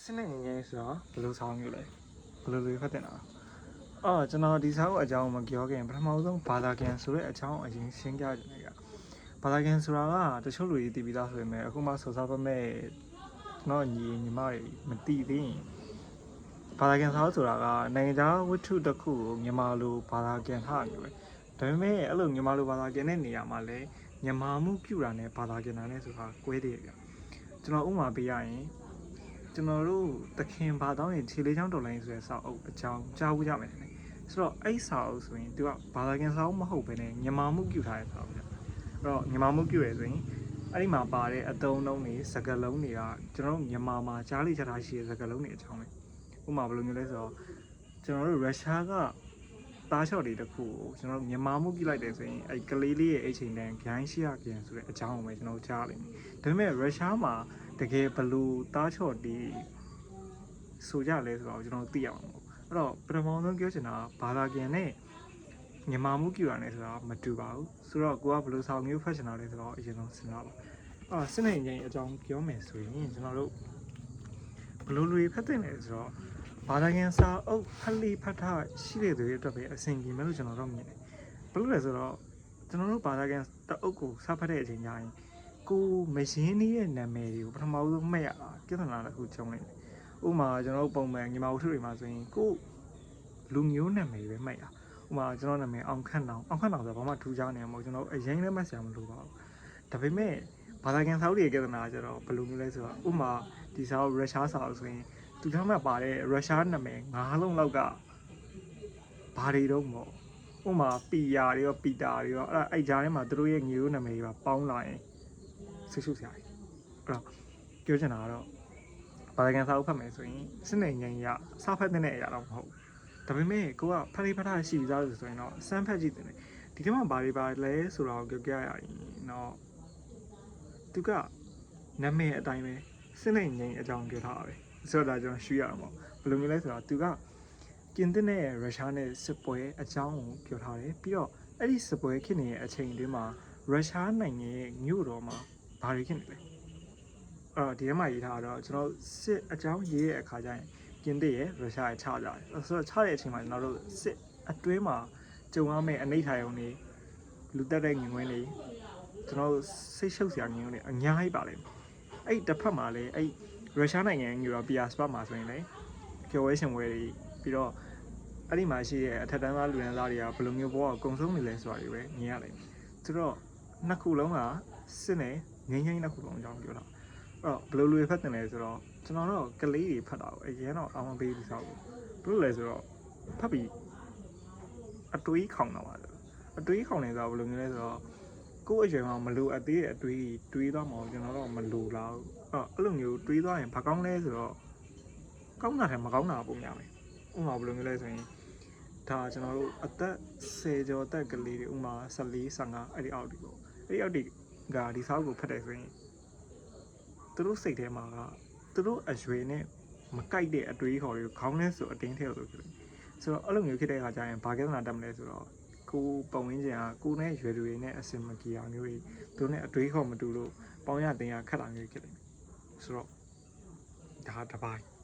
စစ်နဲ့ငငယ်ဆိုတော့ဘယ်လိုဆောင်းမျိုးလဲဘယ်လိုဖတ်တင်တာကျွန်တော်ဒီဆောင်းအကြောင်းမပြောခင်ပထမဆုံးဘာသာပြန်ဆိုတဲ့အကြောင်းအရင်ရှင်းပြကြတယ်ကဘာသာပြန်ဆိုတာကတချို့လူတွေသိပြီးသားဆိုပေမဲ့အခုမှစောစားပါမဲ့ကျွန်တော်ညီမတွေမသိသေးရင်ဘာသာပြန်ဆောင်းဆိုတာကနိုင်ငံခြားဝတ္ထုတစ်ခုကိုမြန်မာလိုဘာသာပြန်ထားမျိုးပဲဒါပေမဲ့အဲ့လိုမြန်မာလိုဘာသာပြန်တဲ့နေရာမှာလည်းမြန်မာမှုပြုတာနဲ့ဘာသာပြန်တာနဲ့ဆိုတာကွဲတယ်ဗျကျွန်တော်ဥပမာပေးရရင်ကျွန်တော်တို့တခင်ဘာတောင်းရင်ခြေလေးချောင်းတော်လိုင်းဆိုတဲ့စာအုပ်အကြောင်းကြားဘူးကြမယ်လေဆိုတော့အဲ့စာအုပ်ဆိုရင်သူကဘာသာပြန်စာအုပ်မဟုတ်ဘဲနဲ့မြန်မာမှုပြုထားတဲ့စာအုပ်ပြအဲ့တော့မြန်မာမှုပြုရဆိုရင်အဲ့ဒီမှာပါတဲ့အသုံးအနှုန်းတွေစကားလုံးတွေကကျွန်တော်တို့မြန်မာမှာကြားလိကြားထားရှိတဲ့စကားလုံးတွေအကြောင်းပဲဥပမာဘယ်လိုမျိုးလဲဆိုတော့ကျွန်တော်တို့ရုရှားကသားလျှော့တွေတခုကိုကျွန်တော်တို့မြန်မာမှုပြလိုက်တယ်ဆိုရင်အဲ့ကလေးလေးရဲ့အချိန်တန်ဂိုင်းရှိရပြန်ဆိုတဲ့အကြောင်းကိုပဲကျွန်တော်ကြားလိမ့်မယ်ဒါပေမဲ့ရုရှားမှာတကယ်ဘလူသားချော့တီးဆိုကြလဲဆိုတော့ကျွန်တော်သိရအောင်အဲ့တော့ပထမဆုံးပြောချင်တာဘာသာပြန်နဲ့မြန်မာမှုပြူတာနဲ့ဆိုတော့မတူပါဘူးဆိုတော့ကိုကဘလူဆောင်မျိုးဖတ်ချင်တာလဲဆိုတော့အရင်ဆုံးစဉ်းစားပါစစ်နေငိမ့်အကြောင်းပြောမယ်ဆိုရင်ကျွန်တော်တို့ဘလူတွေဖတ်တဲ့လဲဆိုတော့ဘာသာပြန်စာအုပ်ဖတ်လိဖတ်ထားရှိတဲ့သူတွေအတွက်ပဲအဆင်ပြေမယ်လို့ကျွန်တော်တို့မြင်တယ်ဘလူလဲဆိုတော့ကျွန်တော်တို့ဘာသာပြန်တအုပ်ကိုစဖတ်တဲ့အချိန်တိုင်းကိုမရင်းနှီးရဲ့နာမည်တွေကိုပထမဆုံးမှတ်ရတာပြဿနာတစ်ခုကြုံနေတယ်။ဥပမာကျွန်တော်တို့ပုံမှန်ညီမဝတ္ထုတွေမှာဆိုရင်ကိုလူမျိုးနာမည်ပဲမှတ်ရ။ဥပမာကျွန်တော်နာမည်အောင်ခန့်တောင်ဆိုတာဘာမှထူးခြားနေမှာမဟုတ်ကျွန်တော်အရင်လည်းမှတ်စရာမလိုပါဘူး။ဒါပေမဲ့ဘာသာပြန်စာအုပ်တွေပြဿနာကျတော့ဘယ်လိုမျိုးလဲဆိုတော့ဥပမာဒီစာအုပ်ရုရှားစာအုပ်ဆိုရင်သူထမ်းမှပါတဲ့ရုရှားနာမည်၅လုံးလောက်ကဘာတွေတော့မဟုတ်ဥပမာပီယာတွေရောပီတာတွေရောအဲ့ကြားထဲမှာသူတို့ရဲ့ငွေရိုးနာမည်တွေပါပေါင်းလာရင်ဆွဆရာကြီးအဲ့တော့ပြောချင်တာကတော့ဘာသာပြန်စာအုပ်ဖတ်မယ်ဆိုရင်စစ်နေငိမ့်ရစာဖတ်တဲ့အရာတော့မဟုတ်ဒါပေမဲ့ကိုကဖတ်လေးဖတ်ထားရှိပြီးသားဆိုရင်တော့စမ်းဖတ်ကြည့်တယ်ဒီထဲမှာဘာတွေပါလဲဆိုတော့ပြောပြရရင်တော့သူကနာမည်အတိုင်းပဲစစ်နေငိမ့်အကြောင်းပြောထားတာပဲဆိုတော့ဒါကျွန်တော်ရှူရအောင်ပေါ့ဘယ်လိုမျိုးလဲဆိုတော့သူကကျင်းတဲ့ရုရှားနဲ့စစ်ပွဲအကြောင်းကိုပြောထားတယ်ပြီးတော့အဲ့ဒီစစ်ပွဲဖြစ်နေတဲ့အချိန်တွင်းမှာရုရှားနိုင်ငံရဲ့မြို့တော်မှာဘာတွေဖြစ်နေလဲဒီထဲမှာရေးထားတော့ကျွန်တော်စစ်အကြောင်းရေးတဲ့အခါကျရင်ကျင်းတဲ့ရရုရှားရဲ့ချကြတယ်ဆိုတော့ချတဲ့အချိန်မှာကျွန်တော်တို့စစ်အတွင်းမှာကြုံရမယ့်အနိဋ္ဌာယုံတွေလူတက်တဲ့ငင်ခွင်းတွေကျွန်တော်စိတ်ရှုပ်စရာငင်ခွင်းတွေအများကြီးပါလိမ့်မယ်အဲ့တစ်ဖက်မှာလည်းအဲ့ရုရှားနိုင်ငံမြို့တော်ပီယာစပတ်မှာဆိုရင်လည်းကျော်ဝဲရှင်ဝဲတွေပြီးတော့အဲ့ဒီမှာရှိတဲ့အထက်တန်းသားလူတန်းသားတွေကဘယ်လိုမျိုးဘောကကုံဆုံးနေလဲဆိုတာတွေပဲမြင်ရလိမ့်မယ်ဆိုတော့နှစ်ခုလုံးကစစ်နဲ့ငိမ့်နှစ်ခုလုံးအကြောင်းပြောတာအဲ့တော့ဘယ်လိုဖတ်တင်လဲဆိုတော့ကျွန်တော်တော့ကလေးတွေဖတ်တာကိုအရင်တော့အောင်မပေးဘူးစောက်ဘူးဘယ်လိုလဲဆိုတော့ဖတ်ပြီးအတွေးခေါင်တော့ပါတယ်အတွေးခေါင်နေဆိုတော့ဘယ်လိုမျိုးလဲဆိုတော့ကိုယ့်အရွယ်မှာမလိုအပ်သေးတဲ့အတွေးတွေးသွားမှာကျွန်တော်တော့မလိုလားဘူးအဲ့လိုမျိုးတွေးသွားရင်ဘာကောင်းလဲဆိုတော့ကောင်းတာထဲမကောင်းတာပုံများမယ်ဥပမာဘယ်လိုမျိုးလဲဆိုရင်ဒါကျွန်တော်တို့အသက်10ကျော်အသက်ကလေးတွေဥပမာ14 15အဲ့ဒီအောက်ဒီပေါ့အဲ့ဒီအောက်ဒီကဒီစာအုပ်ကိုဖတ်တယ်ဆိုရင်သူတို့စိတ်ထဲမှာကသူတို့အရွယ်နဲ့မကိုက်တဲ့အတွေးခေါ်တွေကိုခေါင်းထဲဆိုအတင်းထဲလို့ဖြစ်တယ်ဆိုတော့အဲ့လိုမျိုးဖြစ်တဲ့အခါကျရင်ဘာကိစ္စနာတက်မလဲဆိုတော့ကိုပုံရင်းချင်ကကိုနဲ့ရွယ်သူတွေနဲ့အစင်မကြီးအောင်မျိုးတွေသူနဲ့အတွေးခေါ်မတူလို့ပေါင်းရတင်ရခက်တာမျိုးဖြစ်တယ်ဆိုတော့ဒါတစ်ပိုင်း